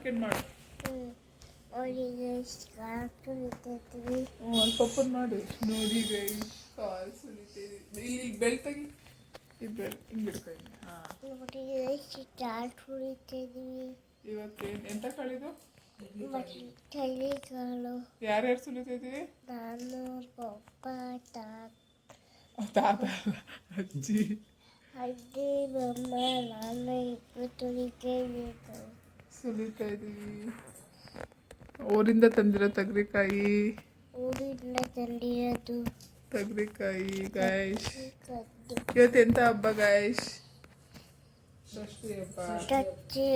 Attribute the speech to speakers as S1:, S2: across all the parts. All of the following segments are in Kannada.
S1: ಮಾಡ್ಕೊಂಡು ಮಾಡು. ಪಪ್ಪನ್ ಮಾಡಿ ನೋಡಿ ಗೈಸ್ ಕಾಲ್ ಸುಲಿತೇವೆ. ಇಲ್ಲಿ ಬೆಳ್ ತೆಗಿ, ಈ ಬೆಳ್ ಹಿಂಗೆ ಹಿಡ್ಕೊ. ಇವತ್ತು ಎಂತ ಕಾಳಿದು? ಯಾರ್ಯಾರು ಸುಲಿತಿದ್ದೀವಿ?
S2: ನಾನು, ಪಪ್ಪ,
S1: ತಾತ, ಅಜ್ಜಿ,
S2: ಮಮ್ಮ, ನಾನು
S1: ಸುಲಿತಾ ಇದ್ದೀವಿ. ಊರಿಂದ ತಂದಿರೋ ತಗರಿಕಾಯಿ,
S2: ಊರಿಂದ ತಂದಿರೋದು
S1: ತಗರಿಕಾಯಿ ಗೈಸ್. ಇವತ್ತು ಎಂತ ಹಬ್ಬ ಗೈಸ್? ಷಷ್ಠಿ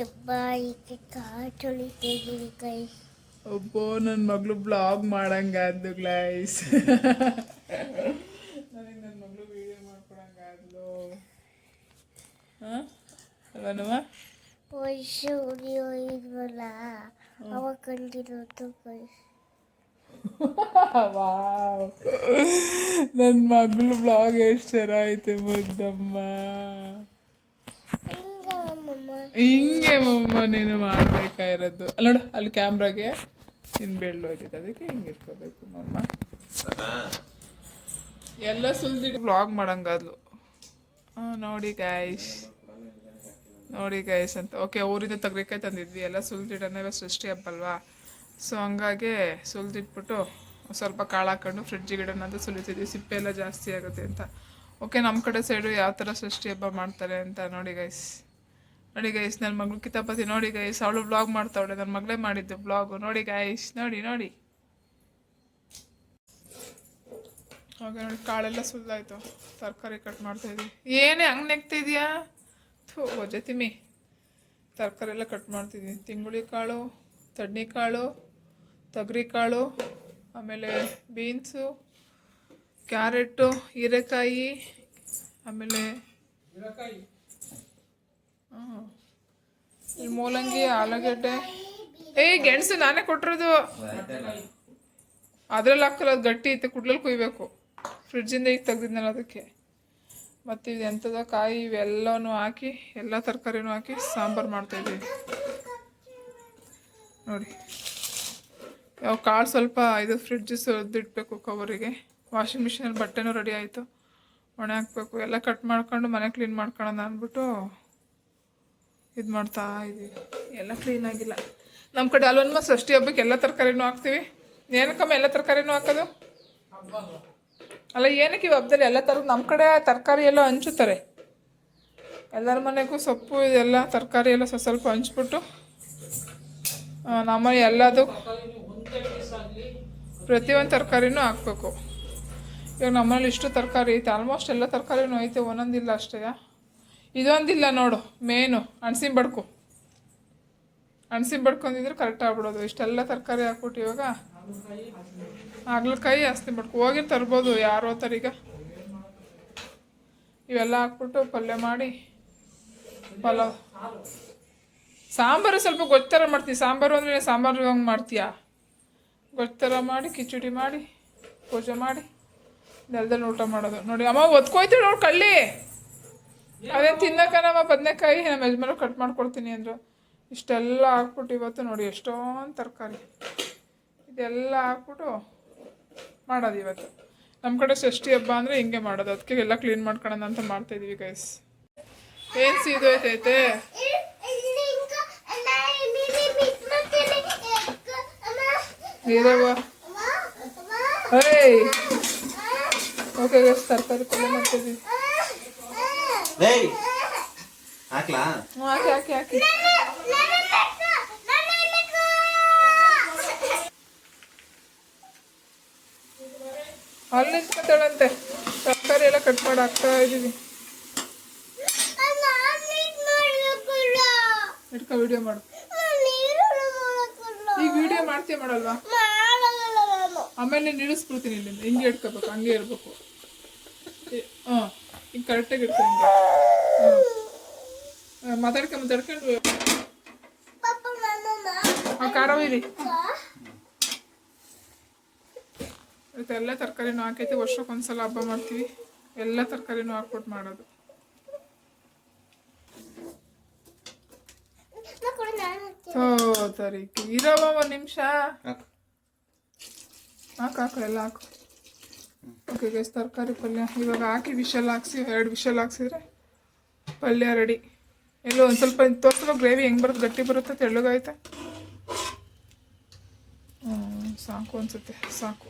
S1: ಹಬ್ಬ.
S2: ಈಗ ಕಾಳು ತೊಳಿತಿದ್ದೀವಿ ಗೈಸ್.
S1: ಒಬ್ಬೋ ನನ್ನ ಮಗಳು ಬ್ಲಾಗ್ ಮಾಡಂಗಾದ್ಲು ಗೈಸ್. ನನಗೆ ನನ್ನ ಮಗಳು ವಿಡಿಯೋ ಮಾಡ್ಕೊಡಂಗಾದ್ಲು. ಹಾಂ ಅಲ್ವನವ?
S2: ವಯಸ್ಸು ಉಳಿಯೋ ಇಲ್ವಲ್ಲ ಅವಾಗ ಕಂಡಿರೋದು ಗೈಸ್.
S1: ವಾವ್, ನನ್ನ ಮಗಳು ಬ್ಲಾಗ್ ಎಷ್ಟು ಚೆನ್ನಾಗೈತೆ ಮುದ್ದಮ್ಮ. ಹಿಂಗೆ ಮಮ್ಮ ನೀನು ಮಾಡ್ಬೇಕಾಗಿರೋದು. ಅಲ್ಲ ನೋಡು ಅಲ್ಲಿ ಕ್ಯಾಮ್ರಾಗೆ ನಿನ್ನ ಬೆಳ್ಳು ಹೋಯ್ತೈತೆ, ಅದಕ್ಕೆ ಹಿಂಗೆ ಇಟ್ಕೋಬೇಕು ಮಮ್ಮ. ಎಲ್ಲ ಸುಲ್ದಿಟ್ಟು ಬ್ಲಾಗ್ ಮಾಡಂಗಾದ್ಲು. ನೋಡಿ ಗೈಸ್, ನೋಡಿ ಗೈಸ್ ಅಂತ. ಓಕೆ, ಊರಿಂದ ತಗರಿಕಾಯಿ ತಂದಿದ್ವಿ, ಎಲ್ಲ ಸುಲ್ದಿಡೋಣ. ಇವಾಗ ಸೃಷ್ಟಿ ಹಬ್ಬ ಅಲ್ವಾ, ಸೊ ಹಂಗಾಗಿ ಸುಲ್ದಿಟ್ಬಿಟ್ಟು ಸ್ವಲ್ಪ ಕಾಳು ಹಾಕೊಂಡು ಫ್ರಿಡ್ಜಿಗೆ ಇಡೋಣ ಅಂತ ಸುಲಿತಿದ್ವಿ. ಸಿಪ್ಪೆ ಎಲ್ಲ ಜಾಸ್ತಿ ಆಗುತ್ತೆ ಅಂತ. ಓಕೆ, ನಮ್ಮ ಕಡೆ ಸೈಡು ಯಾವ ಥರ ಸೃಷ್ಟಿ ಹಬ್ಬ ಮಾಡ್ತಾರೆ ಅಂತ ನೋಡಿ ಗೈಸ್. ನೋಡಿ ಗೈಸ್, ನನ್ನ ಮಗಳು ಕಿತಾಪತಿ ನೋಡಿ ಗೈಸ್, ಅವಳು ಬ್ಲಾಗ್ ಮಾಡ್ತಾವಳೆ. ನನ್ನ ಮಗಳೇ ಮಾಡಿದ್ದು ಬ್ಲಾಗು. ನೋಡಿ ಗೈಸ್, ನೋಡಿ ನೋಡಿ. ಓಕೆ ನೋಡಿ, ಕಾಳೆಲ್ಲ ಸುಲ್ದಾಯ್ತು. ತರಕಾರಿ ಕಟ್ ಮಾಡ್ತಾಯಿದ್ವಿ. ಏನೇ ಹಂಗೆ ನೆಗ್ತಿದ್ಯಾ? ಥೂ ಜೊತಿಮಿ. ತರಕಾರಿ ಎಲ್ಲ ಕಟ್ ಮಾಡ್ತಿದ್ವಿ. ತಿಂಗುಳಿ ಕಾಳು, ತಡ್ನಿಕಾಳು, ತೊಗರಿಕಾಳು, ಆಮೇಲೆ ಬೀನ್ಸು, ಕ್ಯಾರೆಟು, ಹೀರೆಕಾಯಿ, ಆಮೇಲೆ ಈ ಮೂಲಂಗಿ, ಆಲೂಗಡ್ಡೆ. ಗೆಣಸು ನಾನೇ ಕೊಟ್ಟಿರೋದು. ಅದ್ರಲ್ಲಿ ಹಾಕಲ್ಲ, ಅದು ಗಟ್ಟಿ ಇತ್ತು, ಕುಡ್ಲಲ್ಲಿ ಕುಯ್ಬೇಕು. ಫ್ರಿಡ್ಜಿಂದ ಈಗ ತೆಗ್ದಿದ್ನಲ್ಲ ಅದಕ್ಕೆ. ಮತ್ತು ಇದು ಎಂಥದ ಕಾಯಿ ಇವೆಲ್ಲನೂ ಹಾಕಿ, ಎಲ್ಲ ತರಕಾರಿನೂ ಹಾಕಿ ಸಾಂಬಾರು ಮಾಡ್ತಾಯಿದ್ದೀವಿ ನೋಡಿ. ಯಾವ ಕಾಳು ಸ್ವಲ್ಪ ಇದು ಫ್ರಿಡ್ಜ್ ಸುರಿದಿಡ್ಬೇಕು ಕವರಿಗೆ. ವಾಷಿಂಗ್ ಮಿಷಿನಲ್ಲಿ ಬಟ್ಟೆನೂ ರೆಡಿ ಆಯಿತು, ಒಣ ಹಾಕಬೇಕು. ಎಲ್ಲ ಕಟ್ ಮಾಡ್ಕೊಂಡು ಮನೆ ಕ್ಲೀನ್ ಮಾಡ್ಕೊಳ್ಳೋಣ ಅಂದ್ಬಿಟ್ಟು ಇದು ಮಾಡ್ತಾ ಇದ್ದೀವಿ. ಎಲ್ಲ ಕ್ಲೀನಾಗಿಲ್ಲ ನಮ್ಮ ಕಡೆ. ಅಲ್ವನ್ಮ ಷಷ್ಠಿ ಹಬ್ಬಕ್ಕೆ ಎಲ್ಲ ತರಕಾರಿನೂ ಹಾಕ್ತೀವಿ. ಏನಕ್ಕಮ್ಮ ಎಲ್ಲ ತರಕಾರಿನೂ ಹಾಕೋದು? ಅಲ್ಲ ಏನಕ್ಕೆ ಈ ಹಬ್ಬದಲ್ಲಿ ಎಲ್ಲ ಥರದ? ನಮ್ಮ ಕಡೆ ತರಕಾರಿ ಎಲ್ಲ ಹಂಚುತ್ತಾರೆ. ಎಲ್ಲರ ಮನೆಗೂ ಸೊಪ್ಪು ಇದೆಲ್ಲ ತರಕಾರಿ ಎಲ್ಲ ಸ್ವಲ್ಪ ಹಂಚ್ಬಿಟ್ಟು ನಮ್ಮ ಎಲ್ಲದು ಪ್ರತಿಯೊಂದು ತರಕಾರಿನೂ ಹಾಕ್ಬೇಕು. ಇವಾಗ ನಮ್ಮನೇಲಿ ಇಷ್ಟು ತರಕಾರಿ ಐತೆ, ಆಲ್ಮೋಸ್ಟ್ ಎಲ್ಲ ತರಕಾರಿನೂ ಐತೆ, ಒಂದೊಂದಿಲ್ಲ ಅಷ್ಟೇ. ಇದೊಂದಿಲ್ಲ ನೋಡು ಮೇನು, ಅಣಸಿನ ಬಡ್ಕು. ಅಣಸಿನ ಬಡ್ಕೊಂಡಿದ್ರೆ ಕರೆಕ್ಟ್ ಆಗ್ಬಿಡೋದು. ಇಷ್ಟೆಲ್ಲ ತರಕಾರಿ ಹಾಕ್ಬಿಟ್ಟು ಇವಾಗ ಹಾಗಲಕಾಯಿ, ಹಸಿನ ಬಡ್ಕು ಹೋಗಿ ತರ್ಬೋದು ಯಾರೋ ತರೀಗ. ಇವೆಲ್ಲ ಹಾಕ್ಬಿಟ್ಟು ಪಲ್ಯ ಮಾಡಿ ಪಲಾವ್. ಸಾಂಬಾರು ಸ್ವಲ್ಪ ಗೊತ್ತರ ಮಾಡ್ತೀವಿ. ಸಾಂಬಾರು ಅಂದರೆ ಸಾಂಬಾರು ಹಂಗೆ ಮಾಡ್ತೀಯಾ? ಗೊತ್ತರ ಮಾಡಿ ಕಿಚಡಿ ಮಾಡಿ ಪೂಜೆ ಮಾಡಿ ನೆಲದಲ್ಲಿ ಊಟ ಮಾಡೋದು. ನೋಡಿ ಅಮ್ಮ ಒತ್ಕೋಯ್ತು ನೋಡಿ ಕಳ್ಳಿ. ಅದೇನು ತಿನ್ನಕ್ಕನಮ್ಮ ಬದನೆಕಾಯಿ ನಮ್ಮ ಯಜಮಾನ ಕಟ್ ಮಾಡ್ಕೊಡ್ತೀನಿ ಅಂದರು. ಇಷ್ಟೆಲ್ಲ ಹಾಕ್ಬಿಟ್ಟು ಇವತ್ತು ನೋಡಿ ಎಷ್ಟೊಂದು ತರಕಾರಿ ಇದೆಲ್ಲ ಹಾಕ್ಬಿಟ್ಟು ಮಾಡೋದು ಇವತ್ತು. ನಮ್ಮ ಕಡೆ ಷಷ್ಠಿ ಹಬ್ಬ ಅಂದರೆ ಹಿಂಗೆ ಮಾಡೋದು. ಅದಕ್ಕೆ ಎಲ್ಲ ಕ್ಲೀನ್ ಮಾಡ್ಕೊಳ್ಳೋಣ ಅಂತ ಮಾಡ್ತಾಯಿದ್ದೀವಿ ಗೈಸ್. ಏನು ಸೀದೋಯ್ತೈತೆ? ನೀರವ ಹೇಯ್. ಓಕೆ ಗೈಸ್, ತರಕಾರಿ ಪಲ್ಯ ಮಾಡ್ತಿದ್ದೀವಿ. ಹಾಕಿ ಹಾಕಿ ಹಾಕಿ. ಅಲ್ಲಿ ನಿಂತ್ಕೊತಾಳಂತೆ. ತರಕಾರಿ ಎಲ್ಲ ಕಟ್ ಮಾಡಿ ಹಾಕ್ತಾ ಇದ್ದೀವಿ. ಇಟ್ಕೊ ವಿಡಿಯೋ ಮಾಡು. ಈಗ ವಿಡಿಯೋ ಮಾಡ್ತೀಯ ಮಾಡಲ್ವಾ? ಆಮೇಲೆ ನೀನು ಇಳಿಸ್ಬಿಡ್ತೀನಿ ಇಲ್ಲಿಂದ. ಹಿಂಗೆ ಇಟ್ಕೋಬೇಕು, ಹಂಗೆ ಇರಬೇಕು. ಹಾಂ, ಈಗ ಕರೆಕ್ಟಾಗಿ ಇಟ್ಕೊ. ಹಿಂಗೆ ಮಾತಾಡ್ಕೊಂಡು ಖಾರ ಒಯ್ರಿ. ಎಲ್ಲ ತರಕಾರಿನೂ ಹಾಕೈತೆ. ವರ್ಷಕ್ಕೊಂದ್ಸಲ ಹಬ್ಬ ಮಾಡ್ತೀವಿ, ಎಲ್ಲ ತರಕಾರಿನೂ ಹಾಕ್ಬಿಟ್ಟು ಮಾಡೋದು. ತರೀಕೆ ಇರವ ಒಂದು ನಿಮಿಷ.
S3: ಹಾಕು.
S1: ಹಾಕು ಎಲ್ಲ ಹಾಕು. ಓಕೆ ಗೈಸ್, ತರಕಾರಿ ಪಲ್ಯ ಇವಾಗ ಹಾಕಿ ವಿಷಲ್ ಹಾಕ್ಸಿ 2 ವಿಷಲ್ ಹಾಕ್ಸಿದ್ರೆ ಪಲ್ಯ ರೆಡಿ. ಎಲ್ಲೋ ಒಂದು ಸ್ವಲ್ಪ ತೋರಿಸಲು ಗ್ರೇವಿ ಹೆಂಗೆ ಬರುತ್ತೆ, ಗಟ್ಟಿ ಬರುತ್ತೆ, ತೆಳ್ಳಗಾಯ್ತೆ. ಸಾಕು ಅನ್ಸುತ್ತೆ, ಸಾಕು.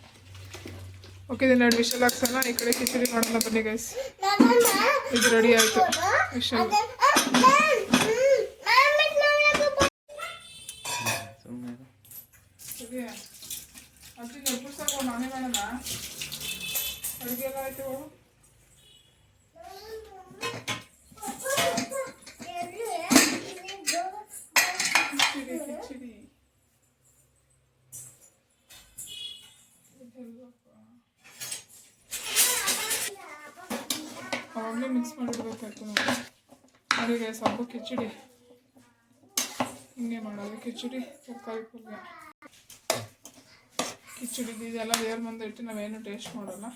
S1: ಓಕೆ, ಇದನ್ನ 2 ವಿಷಲ್ ಹಾಕ್ಸೋಣ. ಈ ಕಡೆ ಕಿಚಡಿ ಮಾಡೋಣ ಬನ್ನಿ ಗೈಸ್. ಇದು ರೆಡಿ ಆಯಿತು ವಿಷಲ್. ಸರಿ ಅಜ್ಜಿ ನೆನಪಿಸ್ತಾಗ ನಾನೇ ಮಾಡೋಣ. ಅಡುಗೆ ಎಲ್ಲ ಆಯ್ತು. ಕಿಚಡಿ ಅವಾಗಲೇ ಮಿಕ್ಸ್ ಮಾಡಿಡ್ಬೇಕಾಯ್ತು ನೋಡಿ. ಅಡುಗೆ ಸ್ವಲ್ಪ ಕಿಚಡಿ ಹಿಂಗೆ ಮಾಡೋದು. ಕಿಚಡಿ ತರಕಾರಿ ಪಲ್ಯ. ಕಿಚಡಿಗೆ ಇದೆಲ್ಲ ದೇವ್ರ ಮುಂದೆ ಇಟ್ಟು ನಾವೇನು ಟೇಸ್ಟ್ ಮಾಡಲ್ಲ.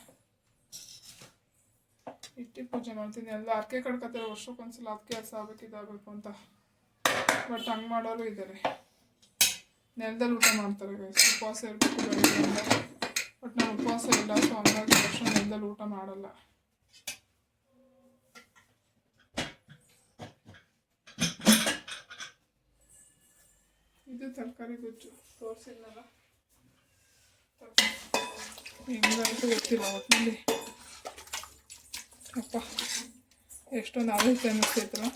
S1: ಇಟ್ಟು ಪೂಜೆ ಮಾಡ್ತೀನಿ. ಎಲ್ಲ ಅರ್ಕೆ ಕಡ್ಕೊತಾರೆ ವರ್ಷಕ್ಕೊಂದ್ಸಲ, ಅದಕ್ಕೆ ಅದು ಸಾಗಬೇಕು ಇದಾಗಬೇಕು ಅಂತ. ಬಟ್ ಹಂಗೆ ಮಾಡೋರು ಇದ್ದಾರೆ. ನೆಲದಲ್ಲಿ ಊಟ ಮಾಡ್ತಾರೆ ಗೈಸ್. ಉಪವಾಸ ಇರಬೇಕು ಬೆಳಗ್ಗೆಯಿಂದ. ಬಟ್ ನಾನು ಉಪವಾಸ ಇಲ್ಲ, ಸೊ ಹಂಗಾಗಿ ವರ್ಷ ನೆಲದಲ್ಲಿ ಊಟ ಮಾಡಲ್ಲ. ಇದು ತರಕಾರಿ ಗೊಜ್ಜು ತೋರಿಸಿದ್ನಲ್ಲ, ಹೆಂಗಾಯ್ತು ಗೊತ್ತಿಲ್ಲ. ಒಟ್ಟಿನಲ್ಲಿ ಅಪ್ಪ ಎಷ್ಟೊಂದು ಆಲೋಚನೆ ಅನ್ನಿಸ್ತೈತಲ್ಲ.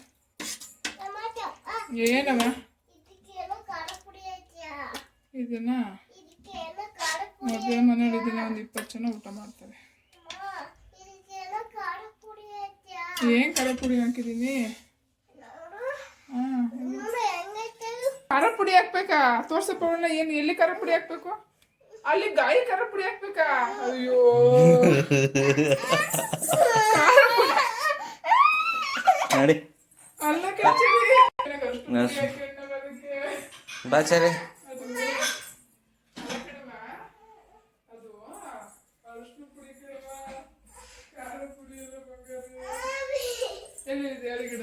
S1: ಏನವ ಇದನ್ನ ಮದುವೆ ಮನೇಲಿ ಇದನ್ನ ಒಂದು 20 ಜನ ಊಟ ಮಾಡ್ತಾರೆ. ಏನ್ ಖಾರ ಪುಡಿ ಹಾಕಿದೀನಿ? ಖಾರ ಪುಡಿ ಹಾಕ್ಬೇಕಾ? ತೋರ್ಸಪ್ಪ ಏನು, ಎಲ್ಲಿ ಖಾರ ಪುಡಿ ಹಾಕ್ಬೇಕು? ಅಲ್ಲಿ ಗಾಯಿ ಖಾರ ಪುಡಿ ಹಾಕ್ಬೇಕಾ? ಅಯ್ಯೋ ಅಲ್ಲ
S3: ಬಾಚಾರೆ
S1: ಅದು ಅರಿಶಿನ ಪುಡಿ ಖಾರ ಪುಡಿ ಎಲ್ಲ ಎಲ್ಲಿದೆ ಅಡಿಗಿಡ?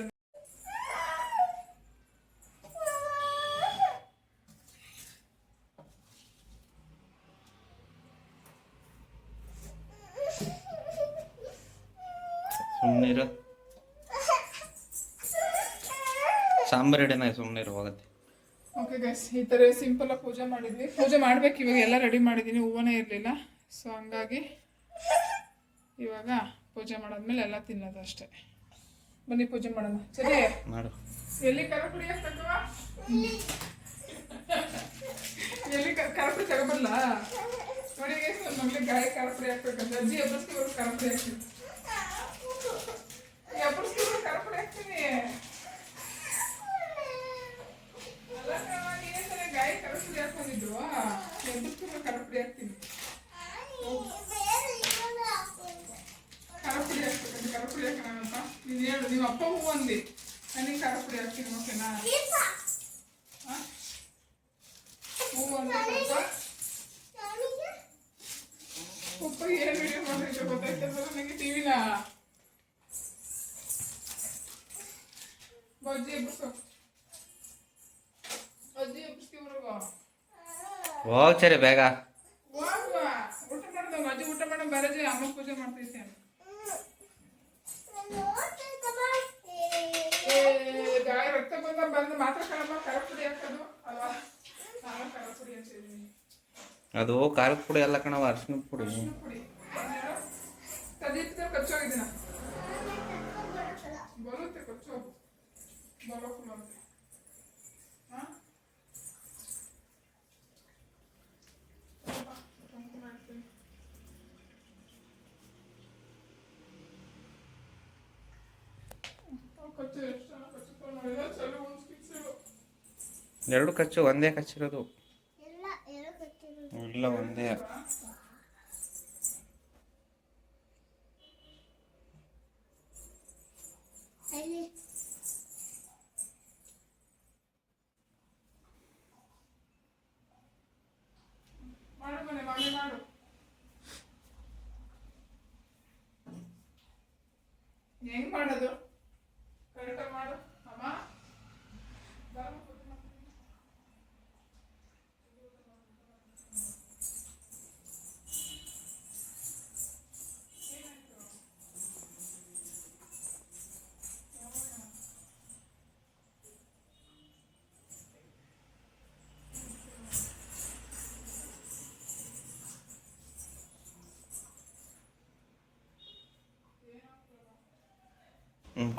S3: ಸುಮ್ಮನಿರು, ಸಾಂಬಾರು ಹಿಡಿನ ಸುಮ್ಮನಿರು ಹೋಗುತ್ತೆ.
S1: ಓಕೆ ಗೈಸ್, ಈ ಥರ ಸಿಂಪಲಾಗಿ ಪೂಜೆ ಮಾಡಿದ್ವಿ. ಪೂಜೆ ಮಾಡ್ಬೇಕು ಇವಾಗ. ಎಲ್ಲ ರೆಡಿ ಮಾಡಿದ್ದೀನಿ, ಹೂವನೇ ಇರಲಿಲ್ಲ. ಸೊ ಹಂಗಾಗಿ ಇವಾಗ ಪೂಜೆ ಮಾಡಾದ್ಮೇಲೆ ಎಲ್ಲ ತಿನ್ನೋದು ಅಷ್ಟೇ. ಬನ್ನಿ ಪೂಜೆ ಮಾಡೋಣ. ಸರಿ
S3: ಮಾಡು.
S1: ಎಲ್ಲಿ ಖಾರ ಪುಡಿ ಹಾಕ್ಬೇಕವ? ಎಲ್ಲಿ ಖಾರ ಪುಡಿ ತಗೊಬಲ್ಲ ನೋಡಿ ಗೈಸ್. ನನ್ನ ಮಗಳಿಗೆ ಗಾಯ ಖಾರ ಪುಡಿ ಹಾಕ್ಬೇಕಂತ ಅಜ್ಜಿ ಎಬ್ಬರ್ಸ್ಕಿ ಅವ್ರು ಖಾರ ಪುಡಿ ಹಾಕ್ತೀನಿ. ಎಬ್ಬರ್ಸ್ಕಿ ಅವ್ರು ಖಾರ ಪುಡಿ ಹಾಕ್ತೀನಿ. ಗಾಯ ಖಾರ ಪುಡಿ ಹಾಕೊಂಡಿದ್ರು, ಎಬ್ಬರ್ಸ್ಕಿ ಅವ್ರು ಖಾರ ಪುಡಿ ಹಾಕ್ತೀನಿ. ಖಾರ ಪುಡಿ ಹಾಕ್ಬೇಕಂತ ಖಾರ ಪುಡಿ ಹಾಕೋಣಂತ ನೀನು ಹೇಳು. ನೀವು ಅಪ್ಪ ಹೂ ಅಂದಿ, ನನಗೆ ಖಾರ ಪುಡಿ ಹಾಕ್ತೀನಿ. ಓಕೆನಾ? ಹೂ ಅಂದ ಉಪ್ಪ ಏನು ವಿಡಿಯೋ ಮಾಡಿದ್ರೆ ಗೊತ್ತಾಯ್ತಲ್ಲ ನನಗೆ. ಟಿವಿನ ಅಜ್ಜಿ ಎಬ್ಬಿಸು, ಅಜ್ಜಿ ಎಬ್ಬಿಸ್ತಿ ಹೊರಗ
S3: ಹೋಗ್ ಸರಿ ಬೇಗ
S1: ಹೋಗುವ. ಊಟ ಮಾಡ್ದ ಅಜ್ಜಿ, ಊಟ ಮಾಡೋ ಬೇರೆ ಅಮ್ಮ ಪೂಜೆ ಮಾಡ್ತೈತೆ. ಗಾಯ ರಕ್ತ ಬಂದ ಮಾತ್ರ ಕಣಮ್ಮ ಖಾರ ಪುಡಿ ಹಾಕೋದು ಅಲ್ವಾ? ನಾನು ಖಾರ ಪುಡಿ ಹಾಕ್ತಿದ್ದೀನಿ.
S3: ಅದು ಖಾರದ ಪುಡಿ ಎಲ್ಲ ಕಣವ, ಅರಿಶಿನ ಪುಡಿ.
S1: ಪುಡಿ ತದಿತ್ತು ಕಚ್ಚೋಗಿದ್ದೀನ ಬರುತ್ತೆ, ಕಚ್ಚೋಗು ಬರೋಕು ಬರುತ್ತೆ. ಹಾಂ ಕಚ್ಚು ಎಷ್ಟು ಕಚ್ಚಿಕೊಂಡು ಮಾಡಿದ ಚಲೋ ಒಂದು ಕಿಚ್ಚಿಡು.
S3: 2 ಕಚ್ಚು, ಒಂದೇ ಕಚ್ಚಿರೋದು ಇಲ್ಲ, ಒಂದೇ.
S1: ಮಾಡು ಮನೆ ಮಾಮಿ ಮಾಡು. ಹೆಂಗ್ ಮಾಡೋದು? ಕರೆಕ್ಟಾಗಿ ಮಾಡು ಅಮ್ಮ.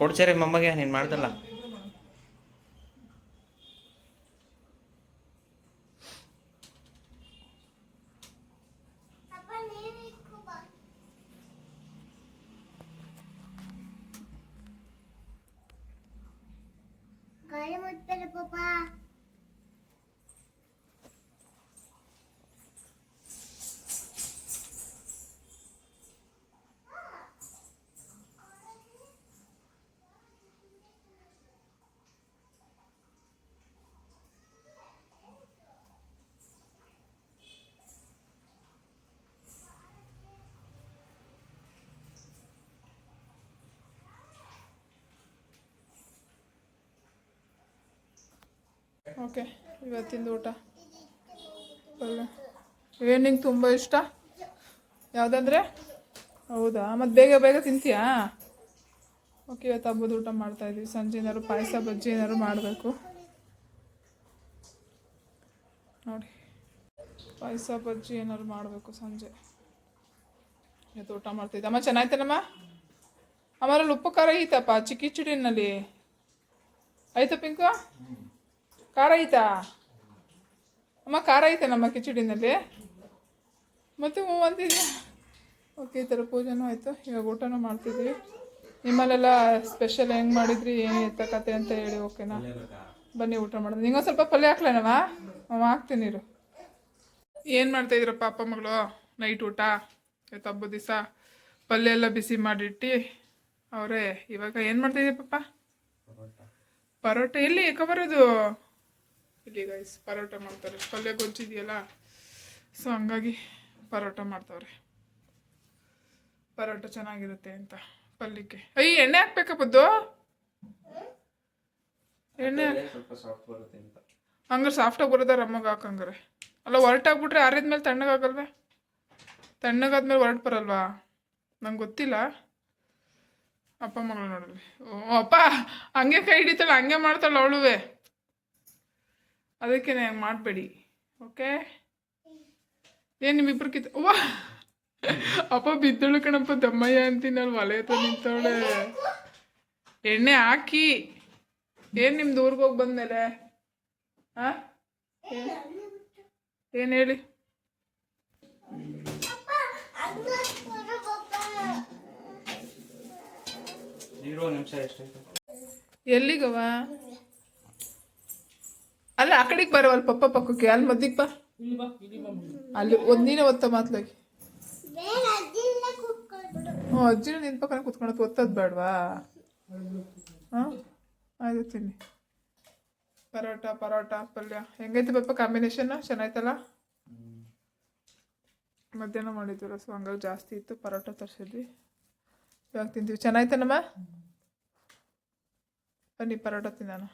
S3: ಕೊಡ್ಚರಿ ಮಮ್ಮಗೆ ನೀನು ಮಾಡ್ದಲ್ಲ.
S2: ಗಾಳಿ ಮುಟ್ಬೇಡ ಪಾಪ.
S1: ಓಕೆ, ಇವತ್ತಿಂದು ಊಟ ಪಲ್ಯ ಏನು ನಿಂಗೆ ತುಂಬ ಇಷ್ಟ ಯಾವುದಂದ್ರೆ? ಹೌದಾ, ಮತ್ತು ಬೇಗ ಬೇಗ ತಿಂತೀಯಾ? ಓಕೆ, ಇವತ್ತು ಹಬ್ಬದ ಊಟ ಮಾಡ್ತಾಯಿದ್ವಿ. ಸಂಜೆ ಏನಾದ್ರು ಪಾಯಸ ಬಜ್ಜಿ ಏನಾದ್ರು ಮಾಡಬೇಕು ನೋಡಿ. ಪಾಯಸ ಬಜ್ಜಿ ಏನಾದ್ರು ಮಾಡಬೇಕು ಸಂಜೆ. ಇವತ್ತು ಊಟ ಮಾಡ್ತಾಯಿದ್ದೆ. ಅಮ್ಮ ಚೆನ್ನಾಯ್ತೇನಮ್ಮ? ಅಮ್ಮರಲ್ಲಿ ಉಪ್ಪು ಖಾರ ಐತಪ್ಪ ಕಿಚಡಿನಲ್ಲಿ ಆಯ್ತಾ ಪಿಂಕು? ಖಾರ ಐತಾ ಅಮ್ಮ? ಖಾರ ಐತೆ ನಮ್ಮ ಕಿಚಡಿನಲ್ಲಿ ಮತ್ತೆ ಹ್ಞೂ ಅಂತಿದ್ಯಾ? ಓಕೆ, ಈ ಥರ ಪೂಜೆನೂ ಆಯಿತು. ಇವಾಗ ಊಟನೂ ಮಾಡ್ತಿದ್ವಿ. ನಿಮ್ಮಲ್ಲೆಲ್ಲ ಸ್ಪೆಷಲ್ ಹೆಂಗೆ ಮಾಡಿದ್ರಿ, ಏನು ಎತ್ತಕತೆ ಅಂತ ಹೇಳಿ. ಓಕೆನಾ, ಬನ್ನಿ ಊಟ ಮಾಡೋದು. ನಿಂಗೊಂದು ಸ್ವಲ್ಪ ಪಲ್ಯ ಹಾಕ್ಲೇನವ? ಹಾಕ್ತೀನಿ ಇರು. ಏನು ಮಾಡ್ತಾಯಿದ್ರಪ್ಪ ಅಪ್ಪ ಮಗಳು? ನೈಟ್ ಊಟ ಇವತ್ತು ಹಬ್ಬದ ದಿವಸ ಪಲ್ಯ ಎಲ್ಲ ಬಿಸಿ ಮಾಡಿಟ್ಟು ಅವರೇ. ಇವಾಗ ಏನು ಮಾಡ್ತಾಯಿದ್ದೀವಿ ಪಪ್ಪ? ಪರೋಟ. ಎಲ್ಲಿ ಬರೋದು? ಇಲ್ಲಿ ಗೈಸ್ ಪರೋಟ ಮಾಡ್ತಾರೆ. ಪಲ್ಯ ಗೊಜ್ಜಿದೆಯಲ್ಲ, ಸೊ ಹಂಗಾಗಿ ಪರೋಟ ಮಾಡ್ತಾವ್ರೆ. ಪರೋಟ ಚೆನ್ನಾಗಿರುತ್ತೆ ಅಂತ ಪಲ್ಯಕ್ಕೆ. ಎಣ್ಣೆ ಹಾಕ್ಬೇಕಪ್ಪದ್ದು? ಎಣ್ಣೆ ಹಂಗಾರೆ ಸಾಫ್ಟಾಗಿ ಬರೋದ ರಮ್ಮಗೆ ಹಾಕಂಗಾರೆ? ಅಲ್ಲ, ಹೊರಟಾಗ್ಬಿಟ್ರೆ ಆರಿದ್ಮೇಲೆ ತಣ್ಣಗಾಗಲ್ವೇ? ತಣ್ಣಗಾದ್ಮೇಲೆ ಹೊರಟು ಬರಲ್ವಾ? ನಂಗೆ ಗೊತ್ತಿಲ್ಲ. ಅಪ್ಪ ಮಗಳು ನೋಡಲಿ. ಓ ಅಪ್ಪ, ಹಂಗೆ ಕೈ ಹಿಡಿತಾಳೆ, ಹಂಗೆ ಮಾಡ್ತಾಳೆ ಅವಳುವೆ. ಅದಕ್ಕೆ ಹಂಗೆ ಮಾಡಬೇಡಿ, ಓಕೆ? ಏನು ನಿಮ್ಮಿಬ್ರು ಅವ್ವ ಅಪ್ಪ ಬಿದ್ದಳು ಕಣಪ್ಪ, ದಮ್ಮಯ್ಯ ಅಂತೀನಿ. ಅಲ್ಲಿ ಒಲೆ ಹತ್ರ ನಿಂತವಳೆ. ಎಣ್ಣೆ ಹಾಕಿ. ಏನು ನಿಮ್ದು ಊರಿಗೆ ಹೋಗಿ ಬಂದಮೇಲೆ? ಹಾಂ, ಏನು ಹೇಳಿ? ಎಲ್ಲಿಗವ? ಅಲ್ಲ, ಆ ಕಡೆಗೆ ಬರವಲ್ಲ ಪಪ್ಪ ಪಕ್ಕಕ್ಕೆ. ಅಲ್ಲಿ ಮದ್ದಿಗೆ ಬಾ. ಅಲ್ಲಿ ಒಂದಿನ ಒತ್ತ ಮಾತ್ಲಾಗಿ. ಹ್ಞೂ, ಅಜ್ಜಿನ ನಿನ್ನ ಪಕ್ಕನ ಕುತ್ಕೊಳತ್ತು. ಒತ್ತದ್ದು ಬೇಡವಾ? ಹಾಂ, ಆಯ್ತು ತಿನ್ನಿ. ಪರೋಟ ಪಲ್ಯ ಹೆಂಗೈತೆ ಪಪ್ಪ ಕಾಂಬಿನೇಷನ್? ಚೆನ್ನಾಯ್ತಲ್ಲ? ಮಧ್ಯಾಹ್ನ ಮಾಡಿದ್ವಿ ರಸ, ಹಂಗಾಗಿ ಜಾಸ್ತಿ ಇತ್ತು. ಪರೋಟ ತರಿಸಿದ್ವಿ, ಇವಾಗ ತಿಂತೀವಿ. ಚೆನ್ನಾಯ್ತೇನಮ್ಮ? ಬನ್ನಿ ಪರೋಟ ತಿನ್ನೋಣ.